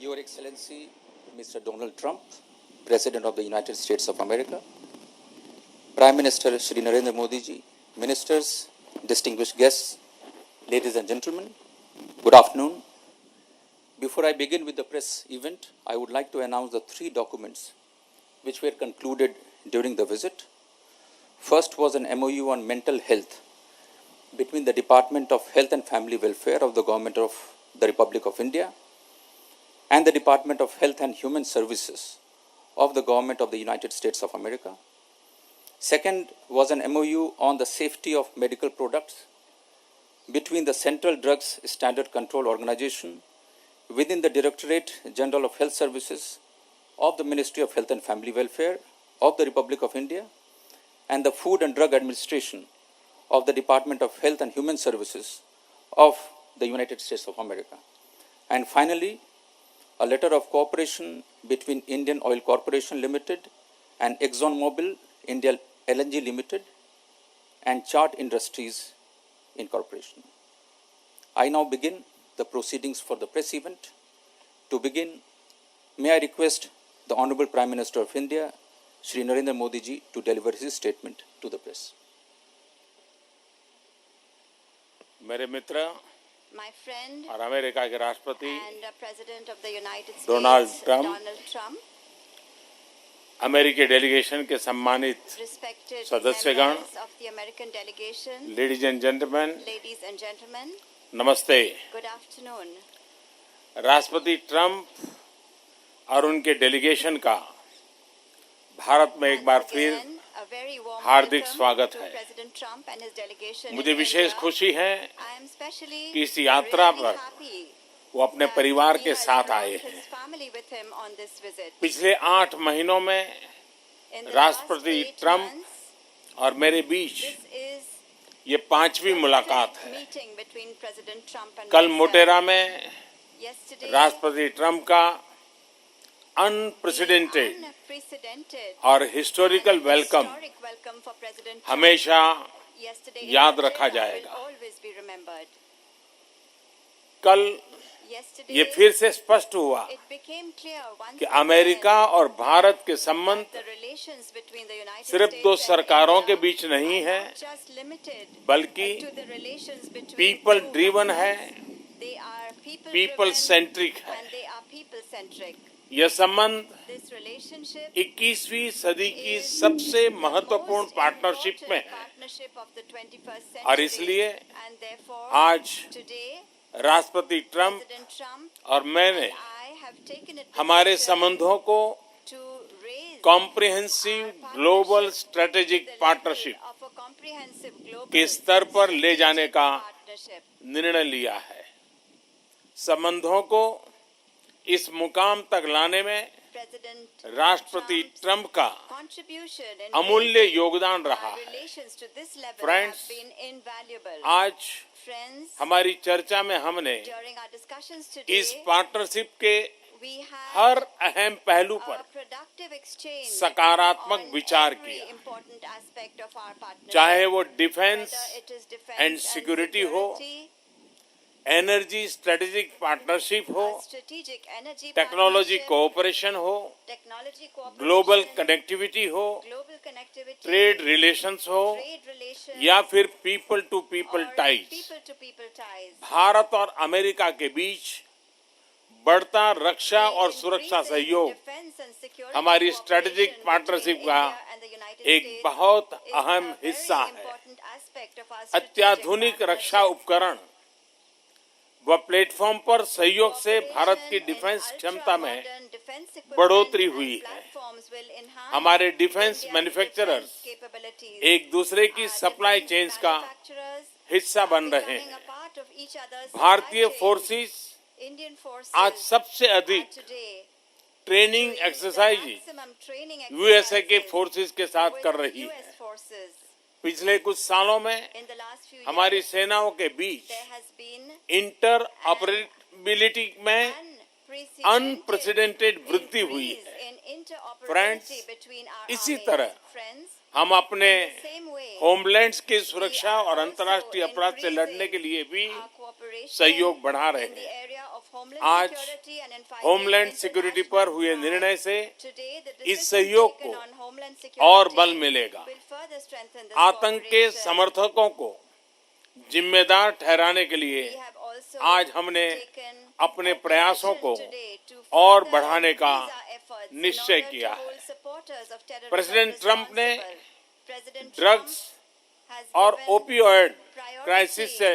Your Excellency, Mr. Donald Trump, President of the United States of America, Prime Minister Shri Narendra Modi ji, Ministers, distinguished guests, ladies and gentlemen, good afternoon. Before I begin with the press event, I would like to announce the 3 documents which were concluded during the visit. First was an MOU on mental health between the Department of Health and Family Welfare of the Government of the Republic of India and the Department of Health and Human Services of the Government of the United States of America. Second was an MOU on the safety of medical products between the Central Drugs Standard Control Organization within the Directorate General of Health Services of the Ministry of Health and Family Welfare of the Republic of India and the Food and Drug Administration of the Department of Health and Human Services of the United States of America. And finally, a letter of cooperation between Indian Oil Corporation Limited and ExxonMobil India LNG Limited and Chart Industries Incorporation. I now begin the proceedings for the press event. To begin, may I request the Honorable Prime Minister of India, Shri Narendra Modi ji, to deliver his statement to the press. मेरे मित्र My friend और अमेरिका के राष्ट्रपति and President of the United States, Donald Trump, Donald Trump, अमेरिकी delegation के सम्मानित respected सदस्यगण, members of the American delegation, ladies and gentleman, ladies and gentlemen, नमस्ते। good afternoon. राष्ट्रपति ट्रंप और उनके डेलीगेशन का भारत में एक बार Once फिर again, a very warm Hardik welcome स्वागत to है। President Trump and his delegation मुझे in विशेष India. खुशी है I am especially कि इस यात्रा really पर happy वो अपने that परिवार he के has साथ brought आए his हैं। family with him on this visit. पिछले 8 महीनों में In the राष्ट्रपति last 8 ट्रंप months, और मेरे बीच this is ये 5वीं मुलाकात है। meeting between President Trump and कल myself. मोटेरा में Yesterday, राष्ट्रपति ट्रंप का अनप्रेसिडेंटेड unprecedented और historical and welcome historic welcome for President Trump हमेशा yesterday याद in रखा Montreal जाएगा। will always be remembered. कल Yesterday, ये फिर से स्पष्ट हुआ it became clear once कि again अमेरिका और भारत के that संबंध the relations between the United सिर्फ States 2 and सरकारों India के बीच नहीं are है, not just limited बल्कि to the relations between people two driven है, governments. They are people people driven centric है। and they are people centric. यह संबंध This relationship 21वीं सदी की सबसे महत्वपूर्ण पार्टनरशिप में है और इसलिए and therefore आज today राष्ट्रपति ट्रंप President Trump और मैंने and I have taken it हमारे decision संबंधों को to raise comprehensive global strategic the level partnership of a comprehensive global के स्तर पर ले जाने का partnership. निर्णय लिया है। संबंधों को इस मुकाम तक लाने में President राष्ट्रपति Trump's ट्रंप का contribution in अमूल्य raising योगदान रहा our है। relations to this level Friends, have been invaluable. आज Friends, हमारी चर्चा में हमने during our discussions today, इस पार्टनरशिप के we had हर अहम पहलू a पर productive exchange सकारात्मक on विचार every किया, important aspect of our partnership. चाहे वो defence, Whether it is defense and security हो, security, एनर्जी स्ट्रेटेजिक पार्टनरशिप हो, a strategic energy technology partnership, cooperation हो, technology cooperation, ग्लोबल कनेक्टिविटी हो, global connectivity, ट्रेड रिलेशंस हो trade relations, या फिर people to people or ties, people-to-people ties. भारत और अमेरिका के बीच बढ़ता रक्षा और The सुरक्षा increasing सहयोग defense and security हमारी cooperation स्ट्रेटेजिक between पार्टनरशिप का India and the United एक States बहुत is अहम a very हिस्सा है। important aspect of our strategic अत्याधुनिक partnership. रक्षा उपकरण व प्लेटफॉर्म पर सहयोग से भारत की Cooperation डिफेंस in क्षमता में ultra-modern defense equipment बढ़ोतरी and हुई है। platforms will enhance हमारे defence India's manufacturers defense capabilities. एक दूसरे की Our सप्लाई defense चेन्स का manufacturers हिस्सा are बन रहे becoming हैं। a part of each other's भारतीय supply chain. Forces Indian forces आज सबसे are अधिक today training doing the exercise maximum training USA के exercises फोर्सेस के साथ with कर रही US है। forces. पिछले कुछ सालों में In the last few हमारी years, सेनाओं के बीच there has been inter operability में अनप्रेसिडेंटेड वृद्धि हुई increase है। in interoperability Friends, between our इसी armies. तरह Friends, हम अपने in the same way, homelands की सुरक्षा we are और अंतर्राष्ट्रीय also अपराध से लड़ने के लिए भी our cooperation सहयोग बढ़ा रहे in the हैं। area of आज security and in fighting homeland security पर हुए international निर्णय से crime. Today, the इस decision सहयोग taken को on homeland और security बल मिलेगा। will further strengthen this आतंक के cooperation. समर्थकों को जिम्मेदार ठहराने के लिए We have also आज हमने taken अपने a प्रयासों को decision today to और further बढ़ाने का increase our efforts in निश्चय order किया to है। hold supporters of terrorism president Trump ने responsible. President drugs Trump has और given ओपियोइड priority क्राइसिस से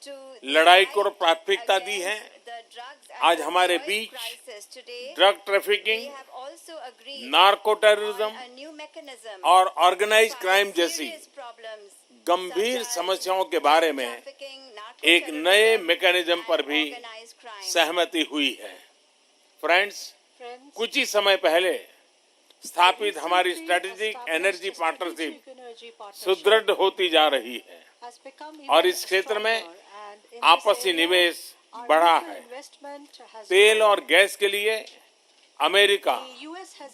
to लड़ाई the को fight प्राथमिकता दी है। against the drugs and आज हमारे opioid beach crisis. Today, drug we trafficking, have also agreed narco on terrorism a new mechanism और to organise fight crime जैसी serious problems गंभीर such as समस्याओं के बारे में trafficking, एक नए narco-terrorism, मैकेनिज्म पर and भी organized crime. सहमति हुई है। फ्रेंड्स, कुछ ही समय पहले स्थापित हमारी स्ट्रेटेजिक एनर्जी पार्टनरशिप सुदृढ़ होती जा रही है और इस क्षेत्र में आपसी निवेश बढ़ा है। तेल और गैस के लिए अमेरिका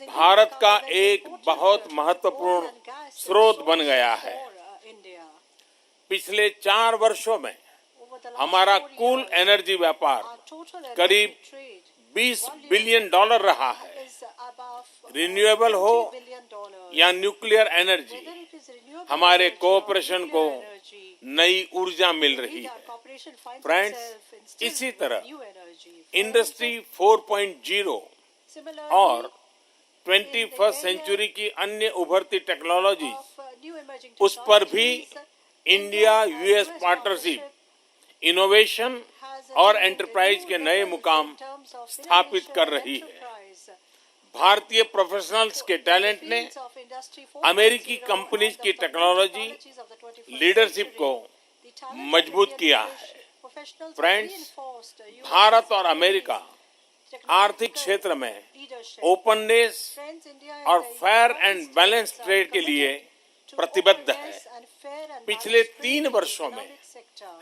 भारत का एक बहुत महत्वपूर्ण स्रोत बन गया है। पिछले 4 वर्षों में हमारा कुल एनर्जी व्यापार करीब $20 बिलियन रहा है। रिन्यूएबल हो या न्यूक्लियर एनर्जी, हमारे कोऑपरेशन को नई ऊर्जा मिल रही है। फ्रेंड्स, इसी तरह इंडस्ट्री 4.0 और 21st सेंचुरी की अन्य उभरती टेक्नोलॉजी, उस पर भी इंडिया यूएस पार्टनरशिप इनोवेशन और एंटरप्राइज के नए मुकाम स्थापित कर रही है। भारतीय प्रोफेशनल्स के टैलेंट ने अमेरिकी कंपनीज की टेक्नोलॉजी लीडरशिप को मजबूत किया है। फ्रेंड्स, भारत और अमेरिका आर्थिक क्षेत्र में ओपननेस और फेयर एंड बैलेंस ट्रेड के लिए प्रतिबद्ध है। पिछले 3 वर्षों में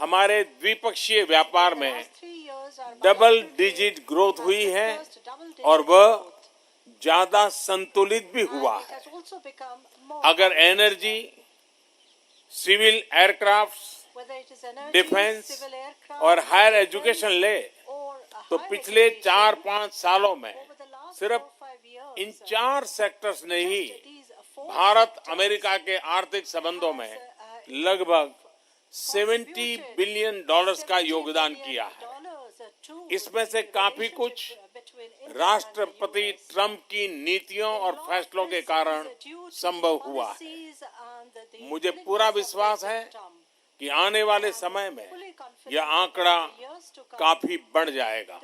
हमारे द्विपक्षीय व्यापार में डबल डिजिट ग्रोथ हुई है और वह ज्यादा संतुलित भी हुआ है। अगर एनर्जी, सिविल एयरक्राफ्ट, डिफेंस और हायर एजुकेशन ले तो पिछले 4-5 सालों में सिर्फ इन 4 सेक्टर्स ने ही भारत अमेरिका के आर्थिक संबंधों में लगभग $70 बिलियन का योगदान किया है। इसमें से काफी कुछ राष्ट्रपति ट्रंप की नीतियों और फैसलों के कारण संभव हुआ है। मुझे पूरा विश्वास है कि आने वाले समय में यह आंकड़ा काफी बढ़ जाएगा।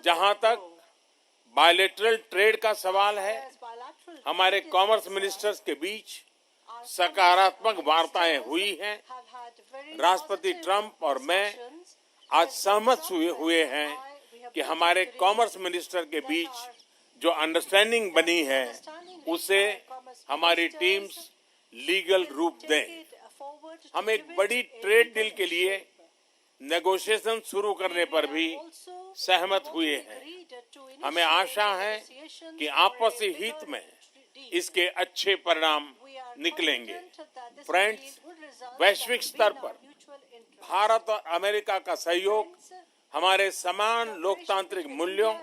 जहां तक बायलैटरल ट्रेड का सवाल है, हमारे कॉमर्स मिनिस्टर्स के बीच सकारात्मक वार्ताएं हुई हैं। राष्ट्रपति ट्रंप और मैं आज सहमत हुए हैं कि हमारे कॉमर्स मिनिस्टर के बीच जो अंडरस्टैंडिंग बनी है उसे हमारी टीम्स लीगल रूप दें। हम एक बड़ी ट्रेड डील के लिए नेगोशिएशन शुरू करने पर भी सहमत हुए हैं। हमें आशा है कि आपसी हित में इसके अच्छे परिणाम निकलेंगे। फ्रेंड्स, वैश्विक स्तर पर भारत और अमेरिका का सहयोग हमारे समान लोकतांत्रिक मूल्यों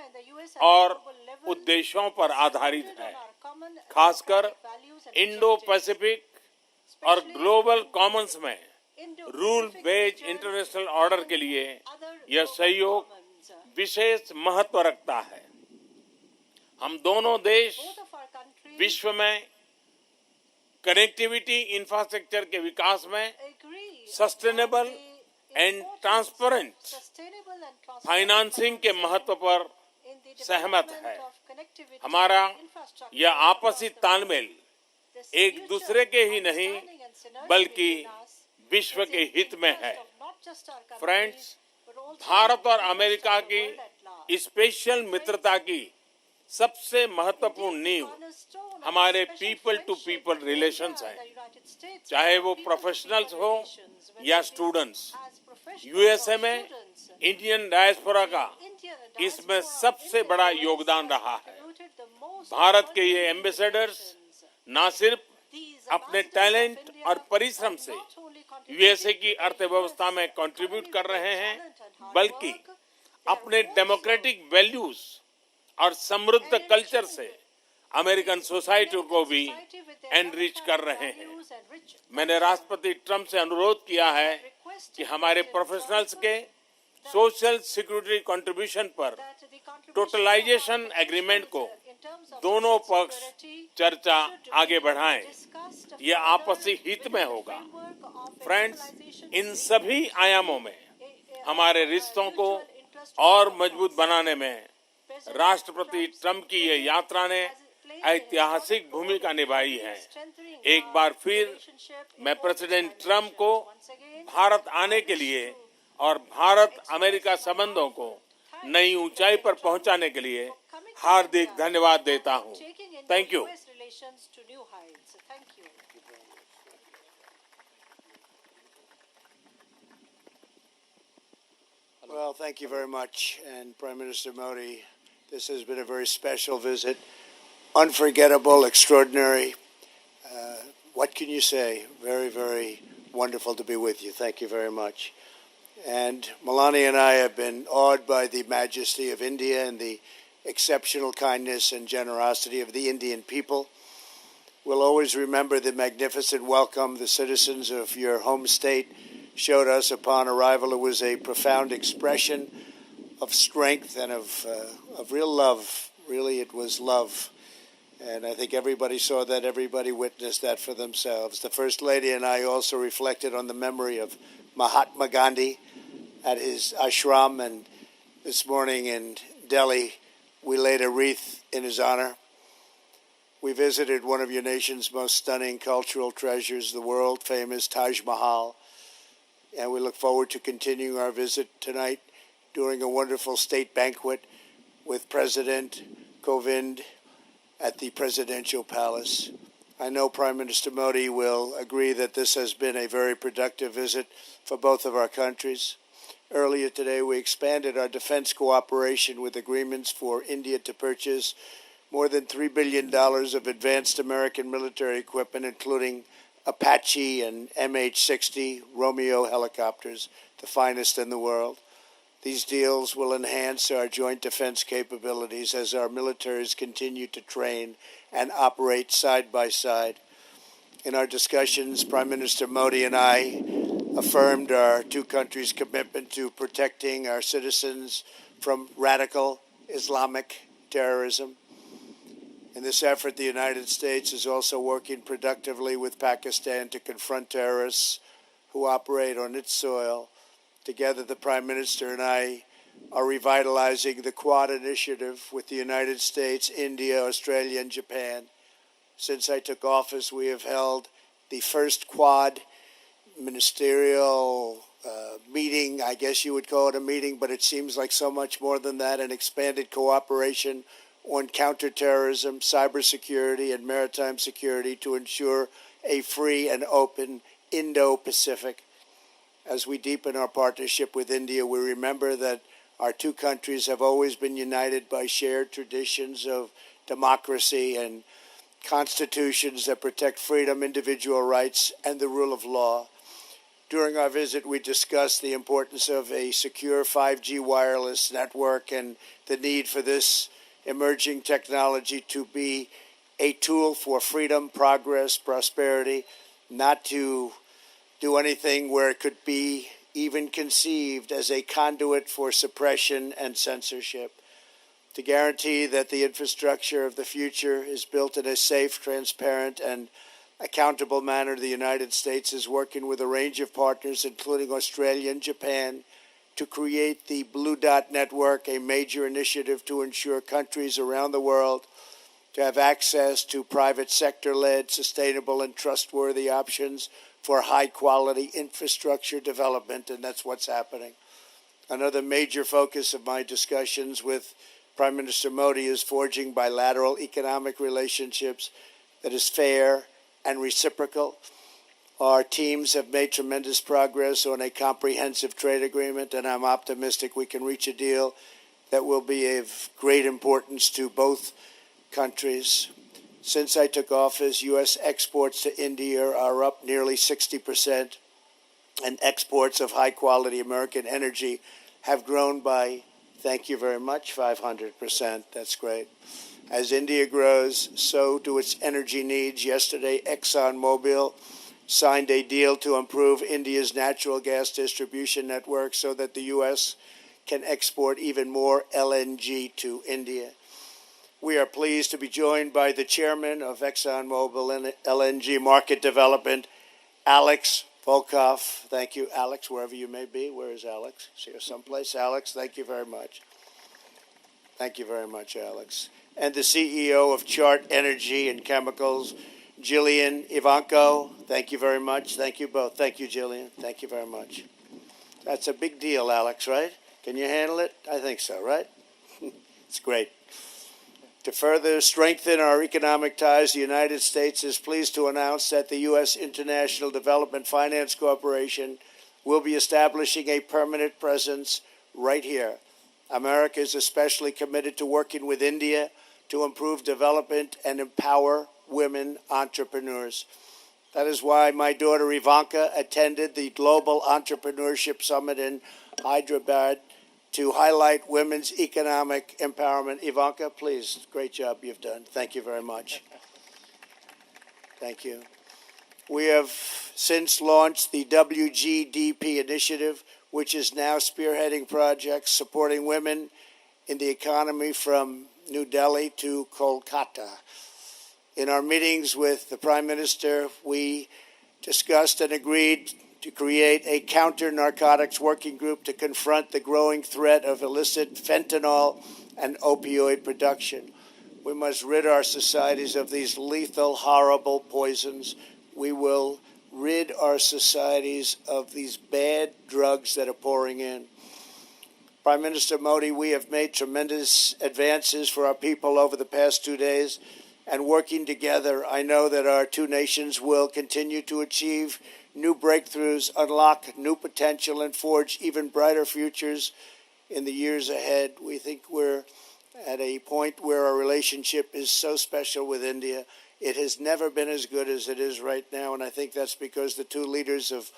और उद्देश्यों पर आधारित है। खासकर इंडो पैसिफिक और ग्लोबल कॉमन्स में रूल बेस्ड इंटरनेशनल ऑर्डर के लिए यह सहयोग विशेष महत्व रखता है। हम दोनों देश विश्व में कनेक्टिविटी इंफ्रास्ट्रक्चर के विकास में सस्टेनेबल एंड ट्रांसपेरेंट फाइनेंसिंग के महत्व पर सहमत है। हमारा यह आपसी तालमेल एक दूसरे के ही नहीं बल्कि विश्व के हित में है। फ्रेंड्स, भारत और अमेरिका की स्पेशल मित्रता की सबसे महत्वपूर्ण नींव हमारे पीपल टू पीपल रिलेशंस हैं। चाहे वो प्रोफेशनल्स हो या स्टूडेंट्स। यूएसए में इंडियन डायस्पोरा का इसमें सबसे बड़ा योगदान रहा है। भारत के ये एम्बेसडर्स न सिर्फ अपने टैलेंट और परिश्रम से यूएसए की अर्थव्यवस्था में कंट्रीब्यूट कर रहे हैं, बल्कि अपने डेमोक्रेटिक वैल्यूज और समृद्ध कल्चर से अमेरिकन सोसाइटी को भी एनरिच कर रहे हैं। मैंने राष्ट्रपति ट्रंप से अनुरोध किया है कि हमारे प्रोफेशनल्स के सोशल सिक्योरिटी कंट्रीब्यूशन पर टोटलाइजेशन एग्रीमेंट को दोनों पक्ष चर्चा आगे बढ़ाएं। ये आपसी हित में होगा। फ्रेंड्स, इन सभी आयामों में हमारे रिश्तों को और मजबूत बनाने में राष्ट्रपति ट्रंप की ये यात्रा ने ऐतिहासिक भूमिका निभाई है। एक बार फिर मैं प्रेसिडेंट ट्रंप को भारत आने के लिए और भारत अमेरिका संबंधों को नई ऊंचाई पर पहुंचाने के लिए हार्दिक धन्यवाद देता हूं। Thank you. Well, thank you very much. And Prime Minister Modi, this has been a very special visit. Unforgettable, extraordinary. What can you say? Very, very wonderful to be with you. Thank you very much. And Melania and I have been awed by the majesty of India and the exceptional kindness and generosity of the Indian people. We'll always remember the magnificent welcome the citizens of your home state showed us upon arrival. It was a profound expression of strength and of real love. Really, it was love. And I think everybody saw that, everybody witnessed that for themselves. The First Lady and I also reflected on the memory of Mahatma Gandhi at his ashram, and this morning in Delhi, we laid a wreath in his honor. We visited one of your nation's most stunning cultural treasures, the world-famous Taj Mahal, and we look forward to continuing our visit tonight during a wonderful state banquet with President Kovind at the Presidential Palace. I know Prime Minister Modi will agree that this has been a very productive visit for both of our countries. Earlier today, we expanded our defense cooperation with agreements for India to purchase more than $3 billion of advanced American military equipment, including Apache and MH-60 Romeo helicopters, the finest in the world. These deals will enhance our joint defense capabilities as our militaries continue to train and operate side by side. In our discussions, Prime Minister Modi and I affirmed our two countries' commitment to protecting our citizens from radical Islamic terrorism. In this effort, the United States is also working productively with Pakistan to confront terrorists who operate on its soil. Together, the Prime Minister and I are revitalizing the Quad initiative with the United States, India, Australia, and Japan. Since I took office, we have held the first Quad ministerial meeting, I guess you would call it a meeting, but it seems like so much more than that, an expanded cooperation on counterterrorism, cybersecurity, and maritime security to ensure a free and open Indo-Pacific. As we deepen our partnership with India, we remember that our two countries have always been united by shared traditions of democracy and constitutions that protect freedom, individual rights, and the rule of law. During our visit, we discussed the importance of a secure 5G wireless network and the need for this emerging technology to be a tool for freedom, progress, prosperity, not to do anything where it could be even conceived as a conduit for suppression and censorship. To guarantee that the infrastructure of the future is built in a safe, transparent, and accountable manner, the United States is working with a range of partners, including Australia and Japan, to create the Blue Dot Network, a major initiative to ensure countries around the world to have access to private sector-led, sustainable, and trustworthy options for high-quality infrastructure development, and that's what's happening. Another major focus of my discussions with Prime Minister Modi is forging bilateral economic relationships that is fair and reciprocal. Our teams have made tremendous progress on a comprehensive trade agreement, and I'm optimistic we can reach a deal that will be of great importance to both countries. Since I took office, U.S. exports to India are up nearly 60%, and exports of high-quality American energy have grown by Thank you very much. 500%. That's great. As India grows, so do its energy needs. Yesterday, ExxonMobil signed a deal to improve India's natural gas distribution network so that the U.S. can export even more LNG to India. We are pleased to be joined by the chairman of ExxonMobil LNG Market Development, Alex Volkov. Thank you, Alex, wherever you may be. Where is Alex? Is here someplace? Alex, thank you very much. Thank you very much, Alex. And the CEO of Chart Energy and Chemicals, Jillian Ivanko. Thank you very much. Thank you both. Thank you, Jillian. Thank you very much. That's a big deal, Alex, right? Can you handle it? I think so, right? It's great. To further strengthen our economic ties, the United States is pleased to announce that the U.S. International Development Finance Corporation will be establishing a permanent presence right here. America is especially committed to working with India to improve development and empower women entrepreneurs. That is why my daughter Ivanka attended the Global Entrepreneurship Summit in Hyderabad to highlight women's economic empowerment. Ivanka, please, great job you've done. Thank you very much. Thank you. We have since launched the WGDP initiative, which is now spearheading projects supporting women in the economy from New Delhi to Kolkata. In our meetings with the Prime Minister, we discussed and agreed to create a counter-narcotics working group to confront the growing threat of illicit fentanyl and opioid production. We must rid our societies of these lethal, horrible poisons. We will rid our societies of these bad drugs that are pouring in. Prime Minister Modi, we have made tremendous advances for our people over the past 2 days, and working together, I know that our two nations will continue to achieve new breakthroughs, unlock new potential, and forge even brighter futures in the years ahead. We think we're at a point where our relationship is so special with India. It has never been as good as it is right now, and I think that's because the two leaders of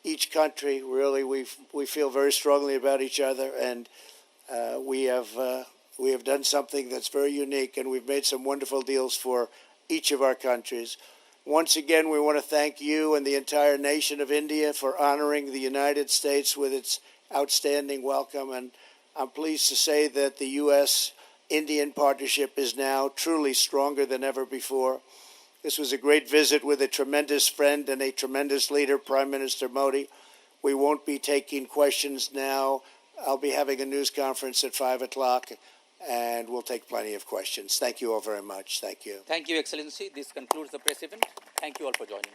each country really we feel very strongly about each other, and we have done something that's very unique, and we've made some wonderful deals for each of our countries. Once again, we want to thank you and the entire nation of India for honoring the United States with its outstanding welcome, and I'm pleased to say that the U.S.-Indian partnership is now truly stronger than ever before. This was a great visit with a tremendous friend and a tremendous leader, Prime Minister Modi. We won't be taking questions now. I'll be having a news conference at 5 o'clock, and we'll take plenty of questions. Thank you all very much. Thank you. Thank you, Excellency. This concludes the press event. Thank you all for joining.